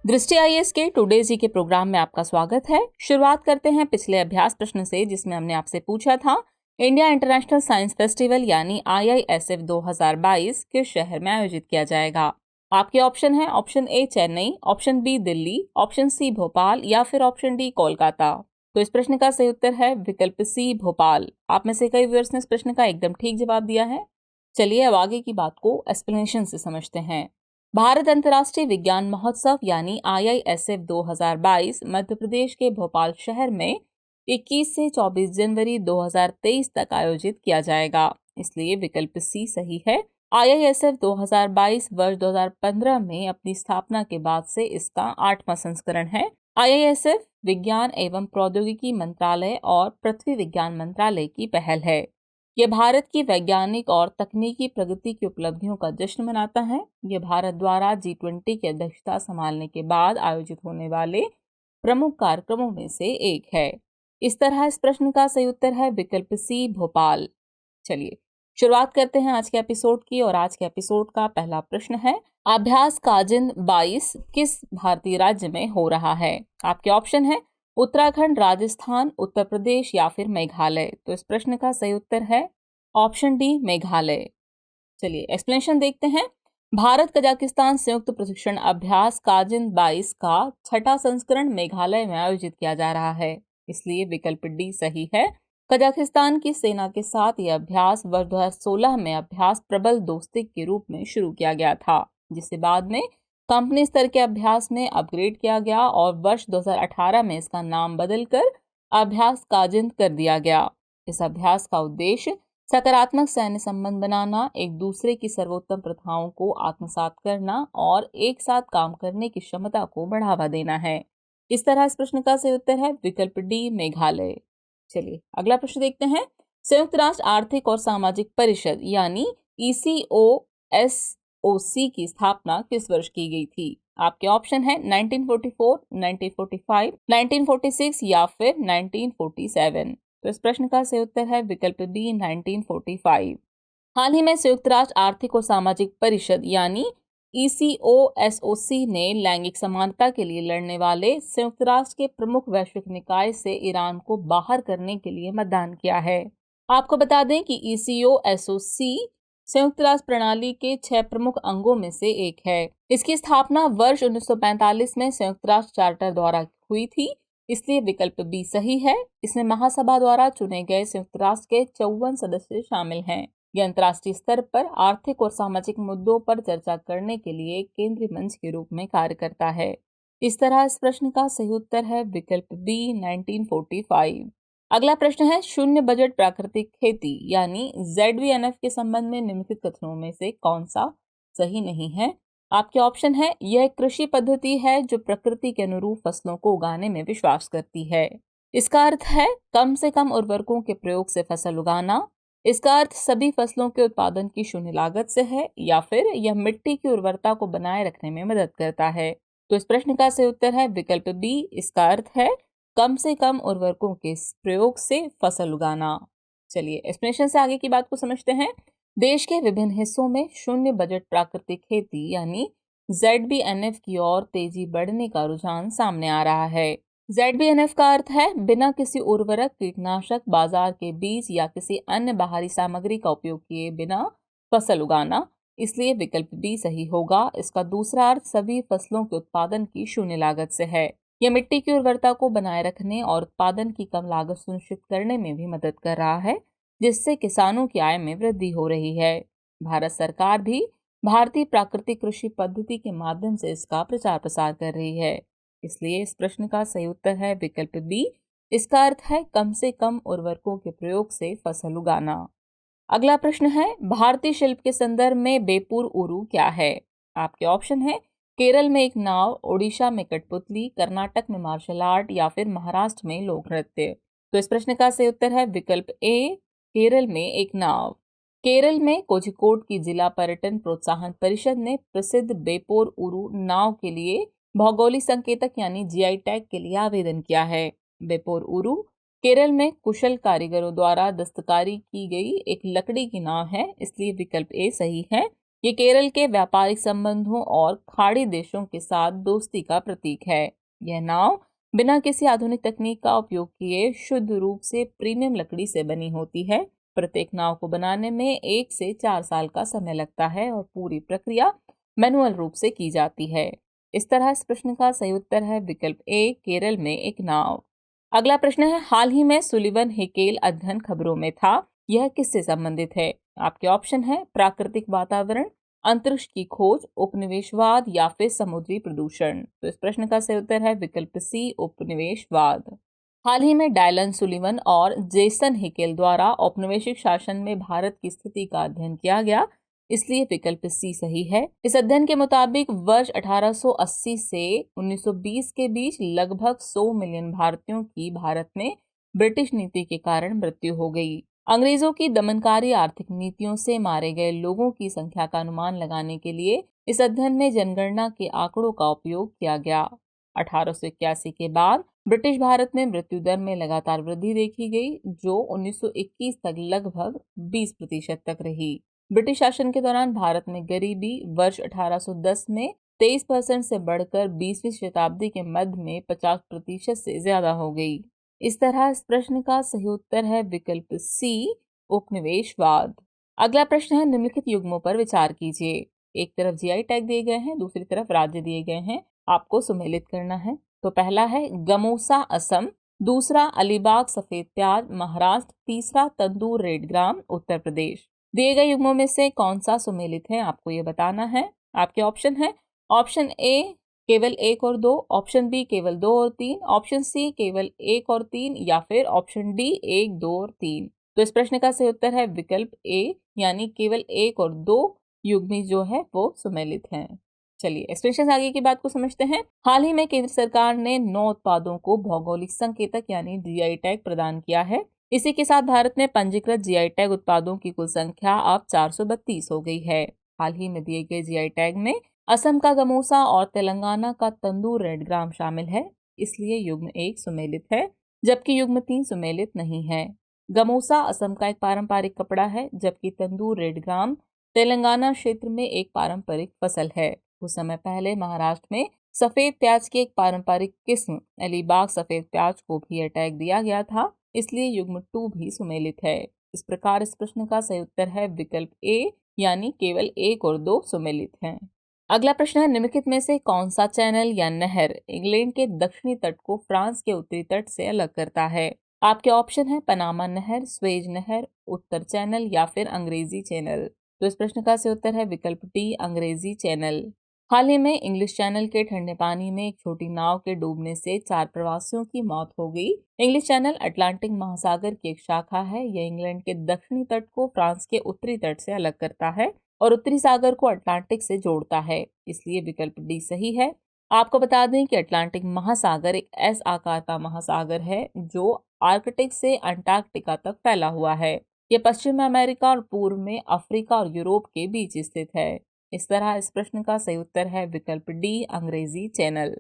दृष्टि आईएएस के टुडे जी के प्रोग्राम में आपका स्वागत है। शुरुआत करते हैं पिछले अभ्यास प्रश्न से, जिसमें हमने आपसे पूछा था इंडिया इंटरनेशनल साइंस फेस्टिवल यानी IISF 2022 किस शहर में आयोजित किया जाएगा। आपके ऑप्शन है option A Chennai, option B Delhi, option C Bhopal या फिर ऑप्शन डी कोलकाता। तो इस प्रश्न का सही उत्तर है विकल्प सी भोपाल। आप में से कई व्यूअर्स ने इस प्रश्न का एकदम ठीक जवाब दिया है। चलिए अब आगे की बात को एक्सप्लेनेशन से समझते हैं। भारत अंतर्राष्ट्रीय विज्ञान महोत्सव यानी IISF 2022 मध्य प्रदेश के भोपाल शहर में 21 से 24 जनवरी 2023 तक आयोजित किया जाएगा, इसलिए विकल्प सी सही है। IISF 2022 वर्ष 2015 में अपनी स्थापना के बाद से इसका 8वां संस्करण है। IISF विज्ञान एवं प्रौद्योगिकी मंत्रालय और पृथ्वी विज्ञान मंत्रालय की पहल है। यह भारत की वैज्ञानिक और तकनीकी प्रगति की उपलब्धियों का जश्न मनाता है। यह भारत द्वारा G20 की अध्यक्षता संभालने के बाद आयोजित होने वाले प्रमुख कार्यक्रमों में से एक है। इस तरह इस प्रश्न का सही उत्तर है विकल्प सी भोपाल। चलिए शुरुआत करते हैं आज के एपिसोड की, और आज के एपिसोड का पहला प्रश्न है अभ्यास काजिन 22 किस भारतीय राज्य में हो रहा है। आपके ऑप्शन है उत्तराखंड, राजस्थान, उत्तर प्रदेश या फिर मेघालय। तो इस प्रश्न का सही उत्तर है ऑप्शन डी मेघालय। चलिए एक्सप्लेनेशन देखते हैं। भारत कजाकिस्तान संयुक्त प्रशिक्षण अभ्यास काजिन 22 का 6वां संस्करण मेघालय में आयोजित किया जा रहा है, इसलिए विकल्प डी सही है। कजाकिस्तान की सेना के साथ यह अभ्यास वर्ष 2016 में अभ्यास प्रबल दोस्ती के रूप में शुरू किया गया था, जिसे बाद में कंपनी स्तर के अभ्यास में अपग्रेड किया गया और वर्ष 2018 में इसका नाम बदलकर अभ्यास काजिन कर दिया गया। इस अभ्यास का उद्देश्य सकारात्मक सैन्य संबंध बनाना, एक दूसरे की सर्वोत्तम प्रथाओं को आत्मसात करना और एक साथ काम करने की क्षमता को बढ़ावा देना है। इस तरह इस प्रश्न का सही उत्तर है विकल्प डी मेघालय। चलिए अगला प्रश्न देखते हैं। संयुक्त राष्ट्र आर्थिक और सामाजिक परिषद यानी ECOSOC की स्थापना किस वर्ष की गई थी। आपके ऑप्शन है 1944, 1945, 1946 या फिर 1947। तो इस प्रश्न का सही उत्तर है विकल्प बी 1945। हाल ही में संयुक्त राष्ट्र आर्थिक और सामाजिक परिषद यानी ECOSOC ने लैंगिक समानता के लिए लड़ने वाले संयुक्त राष्ट्र के प्रमुख वैश्विक निकाय से ईरान को बाहर करने के लिए मतदान किया है। आपको बता दें कि ECOSOC संयुक्त राष्ट्र प्रणाली के 6 प्रमुख अंगों में से एक है। इसकी स्थापना वर्ष 1945 में संयुक्त राष्ट्र चार्टर द्वारा हुई थी, इसलिए विकल्प बी सही है। इसमें महासभा द्वारा चुने गए संयुक्त राष्ट्र के 54 सदस्य शामिल हैं। यह अंतर्राष्ट्रीय स्तर पर आर्थिक और सामाजिक मुद्दों पर चर्चा करने के लिए एक केंद्रीय मंच के रूप में कार्य करता है। इस तरह इस प्रश्न का सही उत्तर है विकल्प बी 1945। अगला प्रश्न है शून्य बजट प्राकृतिक खेती यानी ZBNF के संबंध में निम्नलिखित कथनों में से कौन सा सही नहीं है। आपके ऑप्शन है यह एक कृषि पद्धति है जो प्रकृति के अनुरूप फसलों को उगाने में विश्वास करती है। इसका अर्थ है कम से कम उर्वरकों के प्रयोग से फसल उगाना। इसका अर्थ सभी फसलों के उत्पादन की शून्य लागत से है, या फिर यह मिट्टी की उर्वरता को बनाए रखने में मदद करता है। तो इस प्रश्न का सही उत्तर है विकल्प बी। इसका अर्थ है कम से कम उर्वरकों के प्रयोग से फसल उगाना। चलिए एक्सप्लेनेशन से आगे की बात को समझते हैं। देश के विभिन्न हिस्सों में शून्य बजट प्राकृतिक खेती यानी ZBNF की ओर तेजी बढ़ने का रुझान सामने आ रहा है। ZBNF का अर्थ है बिना किसी उर्वरक, कीटनाशक, बाजार के बीज या किसी अन्य बाहरी सामग्री का उपयोग किए बिना फसल उगाना, इसलिए विकल्प बी सही होगा। इसका दूसरा अर्थ सभी फसलों के उत्पादन की शून्य लागत से है। यह मिट्टी की उर्वरता को बनाए रखने और उत्पादन की कम लागत सुनिश्चित करने में भी मदद कर रहा है, जिससे किसानों की आय में वृद्धि हो रही है। भारत सरकार भी भारतीय प्राकृतिक कृषि पद्धति के माध्यम से इसका प्रचार प्रसार कर रही है, इसलिए इस प्रश्न का सही उत्तर है विकल्प बी। इसका अर्थ है कम से कम उर्वरकों के प्रयोग से फसल उगाना। अगला प्रश्न है भारतीय शिल्प के संदर्भ में बेपुर उरु क्या है। आपके ऑप्शन है केरल में एक नाव, ओडिशा में कठपुतली, कर्नाटक में मार्शल आर्ट या फिर महाराष्ट्र में लोक नृत्य। तो इस प्रश्न का सही उत्तर है विकल्प ए केरल में एक नाव। केरल में कोझिकोड की जिला पर्यटन प्रोत्साहन परिषद ने प्रसिद्ध बेपोर उरु नाव के लिए भौगोलिक संकेतक यानी GI टैग के लिए आवेदन किया है। बेपोर उरु केरल में कुशल कारीगरों द्वारा दस्तकारी की गई एक लकड़ी की नाव है, इसलिए विकल्प ए सही है। ये केरल के व्यापारिक संबंधों और खाड़ी देशों के साथ दोस्ती का प्रतीक है। यह नाव बिना किसी आधुनिक तकनीक का उपयोग किए शुद्ध रूप से प्रीमियम लकड़ी से बनी होती है। प्रत्येक नाव को बनाने में 1 से 4 साल का समय लगता है और पूरी प्रक्रिया मैनुअल रूप से की जाती है। इस तरह इस प्रश्न का सही उत्तर है विकल्प ए, केरल में एक नाव। अगला प्रश्न है, हाल ही में सुलिवन हिकेल अध्ययन खबरों में था, यह किससे संबंधित है? आपके ऑप्शन है प्राकृतिक वातावरण, अंतरिक्ष की खोज, उपनिवेशवाद या फिर समुद्री प्रदूषण। तो इस प्रश्न का सही उत्तर है विकल्प सी, उपनिवेशवाद। हाल ही में डायलन सुलिवन और जेसन हिकेल द्वारा औपनिवेशिक शासन में भारत की स्थिति का अध्ययन किया गया, इसलिए विकल्प सी सही है। इस अध्ययन के मुताबिक वर्ष 1880 से 1920 के बीच लगभग 100 मिलियन भारतीयों की भारत में ब्रिटिश नीति के कारण मृत्यु हो गई। अंग्रेजों की दमनकारी आर्थिक नीतियों से मारे गए लोगों की संख्या का अनुमान लगाने के लिए इस अध्ययन में जनगणना के आंकड़ों का उपयोग किया गया। 1881 के बाद ब्रिटिश भारत में मृत्यु दर में लगातार वृद्धि देखी गई, जो 1921 तक लगभग 20% तक रही। ब्रिटिश शासन के दौरान भारत में गरीबी वर्ष 1810 में 23% से बढ़कर 20वीं शताब्दी के मध्य में 50% से ज्यादा हो गई। इस तरह इस प्रश्न का सही उत्तर है विकल्प सी, उपनिवेशवाद। अगला प्रश्न है, निम्नलिखित युग्मों पर विचार कीजिए। एक तरफ जीआई टैग दिए गए हैं, दूसरी तरफ राज्य दिए गए हैं, आपको सुमेलित करना है। तो पहला है गमोसा असम, दूसरा अलीबाग सफेद प्याज महाराष्ट्र, तीसरा तंदूर रेड ग्राम उत्तर प्रदेश। दिए गए युग्मों में से कौन सा सुमेलित है, आपको ये बताना है। आपके ऑप्शन है ऑप्शन ए केवल 1 और 2, ऑप्शन बी केवल 2 और 3, ऑप्शन सी केवल 1 और 3 या फिर ऑप्शन डी 1, 2 और 3। तो इस प्रश्न का सही उत्तर है विकल्प ए, यानी केवल 1 और 2 युग्मी जो है वो सुमेलित हैं। चलिए एक्सप्रेशन आगे की बात को समझते हैं। हाल ही में केंद्र सरकार ने 9 उत्पादों को भौगोलिक संकेतक यानी जीआई टैग प्रदान किया है। इसी के साथ भारत में पंजीकृत जीआई टैग उत्पादों की कुल संख्या अब 432 हो गई है। हाल ही में दिए गए जीआई टैग में असम का गमोसा और तेलंगाना का तंदूर रेड ग्राम शामिल है, इसलिए युग्म 1 सुमेलित है, जबकि युग्म 3 सुमेलित नहीं है। गमोसा असम का एक पारंपरिक कपड़ा है, जबकि तंदूर रेड ग्राम तेलंगाना क्षेत्र में एक पारंपरिक फसल है। कुछ समय पहले महाराष्ट्र में सफेद प्याज की एक पारंपरिक किस्म अलीबाग सफेद प्याज को भी यह टैग दिया गया था, इसलिए युग्म 2 भी सुमेलित है। इस प्रकार इस प्रश्न का सही उत्तर है विकल्प ए, यानी केवल 1 और 2 सुमेलित हैं। अगला प्रश्न है, निम्नलिखित में से कौन सा चैनल या नहर इंग्लैंड के दक्षिणी तट को फ्रांस के उत्तरी तट से अलग करता है? आपके ऑप्शन है पनामा नहर, स्वेज नहर, उत्तर चैनल या फिर अंग्रेजी चैनल। तो इस प्रश्न का सही उत्तर है विकल्प डी, अंग्रेजी चैनल। हाल ही में इंग्लिश चैनल के ठंडे पानी में एक छोटी नाव के डूबने से 4 प्रवासियों की मौत हो गई। इंग्लिश चैनल अटलांटिक महासागर की एक शाखा है। यह इंग्लैंड के दक्षिणी तट को फ्रांस के उत्तरी तट से अलग करता है और उत्तरी सागर को अटलांटिक से जोड़ता है, इसलिए विकल्प डी सही है। आपको बता दें कि अटलांटिक महासागर एक एस आकार का महासागर है जो आर्कटिक से अंटार्कटिका तक फैला हुआ है। यह पश्चिम अमेरिका और पूर्व में अफ्रीका और यूरोप के बीच स्थित है। इस तरह इस प्रश्न का सही उत्तर है विकल्प डी, अंग्रेजी चैनल।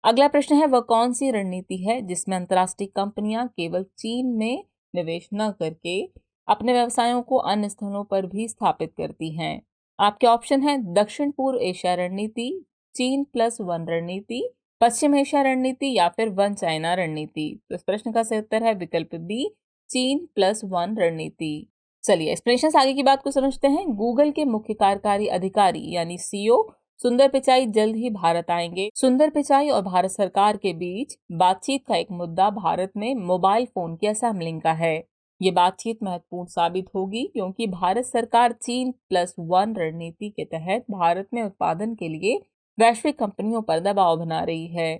अगला प्रश्न है, वह कौन सी रणनीति है जिसमें अंतर्राष्ट्रीय कंपनियां केवल चीन में निवेश न करके अपने व्यवसायों को अन्य स्थानों पर भी स्थापित करती हैं? आपके ऑप्शन है दक्षिण पूर्व एशिया रणनीति, चीन+1 रणनीति, पश्चिम एशिया रणनीति या फिर वन चाइना रणनीति। तो इस प्रश्न का सही उत्तर है विकल्प बी, चीन+1 रणनीति। चलिए एक्सप्लेनेशन आगे की बात को समझते हैं। गूगल के मुख्य कार्यकारी अधिकारी यानी सीईओ सुंदर पिचाई जल्द ही भारत आएंगे। सुंदर पिचाई और भारत सरकार के बीच बातचीत का एक मुद्दा भारत में मोबाइल फोन की असेंबलिंग का है। ये बातचीत महत्वपूर्ण साबित होगी क्योंकि भारत सरकार चीन+1 रणनीति के तहत भारत में उत्पादन के लिए वैश्विक कंपनियों पर दबाव बना रही है।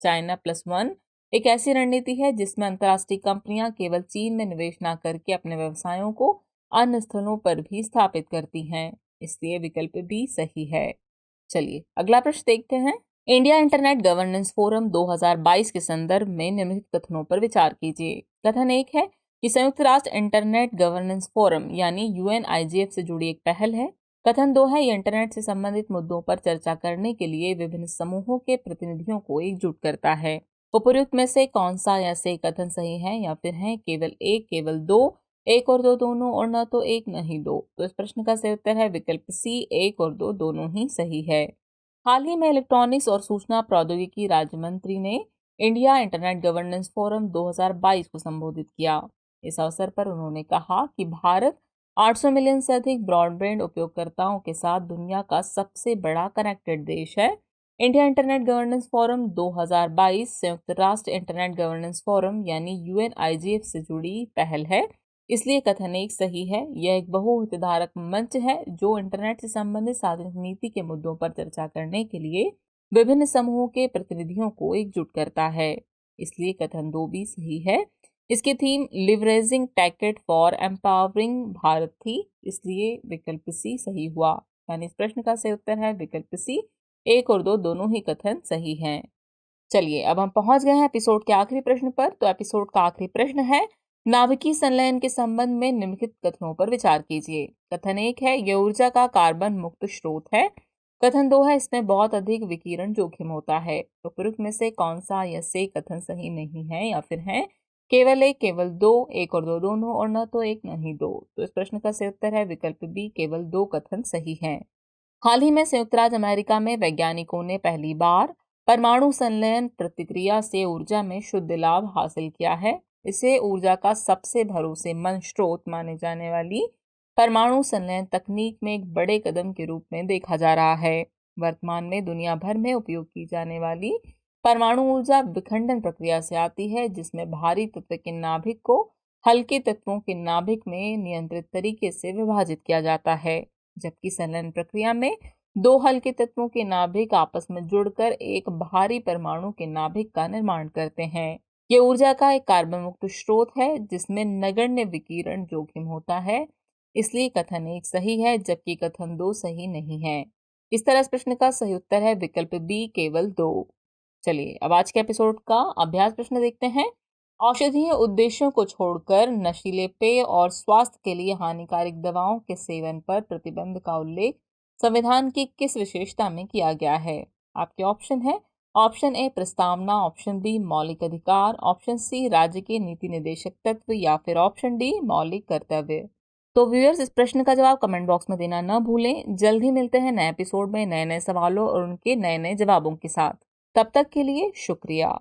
चाइना+1 एक ऐसी रणनीति है जिसमें अंतर्राष्ट्रीय कंपनियां केवल चीन में निवेश न करके अपने व्यवसायों को अन्य स्थलों पर भी स्थापित करती हैं, इसलिए विकल्प बी सही है। चलिए अगला प्रश्न देखते हैं। इंडिया इंटरनेट गवर्नेंस फोरम 2022 के संदर्भ में निम्नलिखित कथनों पर विचार कीजिए। कथन 1 है कि संयुक्त राष्ट्र इंटरनेट गवर्नेंस फोरम यानी यूएनआईजीएफ से जुड़ी एक पहल है। कथन 2 है, ये इंटरनेट से संबंधित मुद्दों पर चर्चा करने के लिए विभिन्न समूहों के प्रतिनिधियों को एकजुट करता है। उपयुक्त में से कौन सा या से कथन सही है या फिर है केवल 1, केवल 2 एक और दो दोनों और न तो एक न ही दो। तो इस प्रश्न का सही उत्तर है विकल्प सी, एक और दो दोनों ही सही है। हाल ही में इलेक्ट्रॉनिक्स और सूचना प्रौद्योगिकी राज्य मंत्री ने इंडिया इंटरनेट गवर्नेंस फोरम 2022 को संबोधित किया। इस अवसर पर उन्होंने कहा कि भारत 800 मिलियन से अधिक ब्रॉडबैंड उपयोगकर्ताओं के साथ दुनिया का सबसे बड़ा कनेक्टेड देश है। इंडिया इंटरनेट गवर्नेंस फोरम 2022 संयुक्त राष्ट्र इंटरनेट गवर्नेंस फोरम यानी यूएनआईजीएफ से जुड़ी पहल है, इसलिए कथन एक सही है। यह एक बहुहितधारक मंच है जो इंटरनेट से संबंधित सार्वजनिक नीति के मुद्दों पर चर्चा करने के लिए विभिन्न समूहों के प्रतिनिधियों को एकजुट करता है, इसलिए कथन दो भी सही है। इसकी theme leveraging tech for empowering Bharat थी, इसलिए विकल्प सी सही हुआ। यानी इस प्रश्न का सही उत्तर है विकल्प सी, एक और दो दोनों ही कथन सही हैं। चलिए अब हम पहुंच गए हैं एपिसोड के आखिरी प्रश्न पर। तो एपिसोड का आखिरी प्रश्न है, नाभिकीय संलयन के संबंध में निम्नलिखित कथनों पर विचार कीजिए। कथन एक है, यह ऊर्जा का कार्बन मुक्त स्रोत है। कथन दो है, इसमें बहुत अधिक विकिरण जोखिम होता है। उपरोक्त में से कौन सा या से कथन सही नहीं है या फिर है केवल एक, केवल दो, एक और दो दोनों और न तो एक न ही दो। तो इस प्रश्न का सही उत्तर है विकल्प बी, केवल दो कथन सही है। हाल ही में संयुक्त राज्य अमेरिका में वैज्ञानिकों ने पहली बार परमाणु संलयन प्रतिक्रिया से ऊर्जा में शुद्ध लाभ हासिल किया है। इसे ऊर्जा का सबसे भरोसेमंद स्रोत माने जाने वाली परमाणु संलयन तकनीक में एक बड़े कदम के रूप में देखा जा रहा है। वर्तमान में दुनिया भर में उपयोग की जाने वाली परमाणु ऊर्जा विखंडन प्रक्रिया से आती है, जिसमें भारी तत्व के नाभिक को हल्के तत्वों के नाभिक में नियंत्रित तरीके से विभाजित किया जाता है, जबकि संलयन प्रक्रिया में दो हल्के तत्वों के नाभिक आपस में जुड़कर एक भारी परमाणु के नाभिक का निर्माण करते हैं। ये ऊर्जा का एक कार्बन मुक्त स्रोत है जिसमें नगण्य विकिरण जोखिम होता है, इसलिए कथन एक सही है जबकि कथन दो सही नहीं है। इस तरह इस प्रश्न का सही उत्तर है विकल्प बी, केवल दो। चलिए अब आज के एपिसोड का अभ्यास प्रश्न देखते हैं। औषधीय उद्देश्यों को छोड़कर नशीले पेय और स्वास्थ्य के लिए हानिकारक दवाओं के सेवन पर प्रतिबंध का उल्लेख संविधान की किस विशेषता में किया गया है? आपके ऑप्शन है, ऑप्शन ए प्रस्तावना, ऑप्शन बी मौलिक अधिकार, ऑप्शन सी राज्य के नीति निर्देशक तत्व या फिर ऑप्शन डी मौलिक कर्तव्य। तो व्यूअर्स इस प्रश्न का जवाब कमेंट बॉक्स में देना न भूलें। जल्द ही मिलते हैं नए एपिसोड में नए नए सवालों और उनके नए नए जवाबों के साथ। तब तक के लिए शुक्रिया।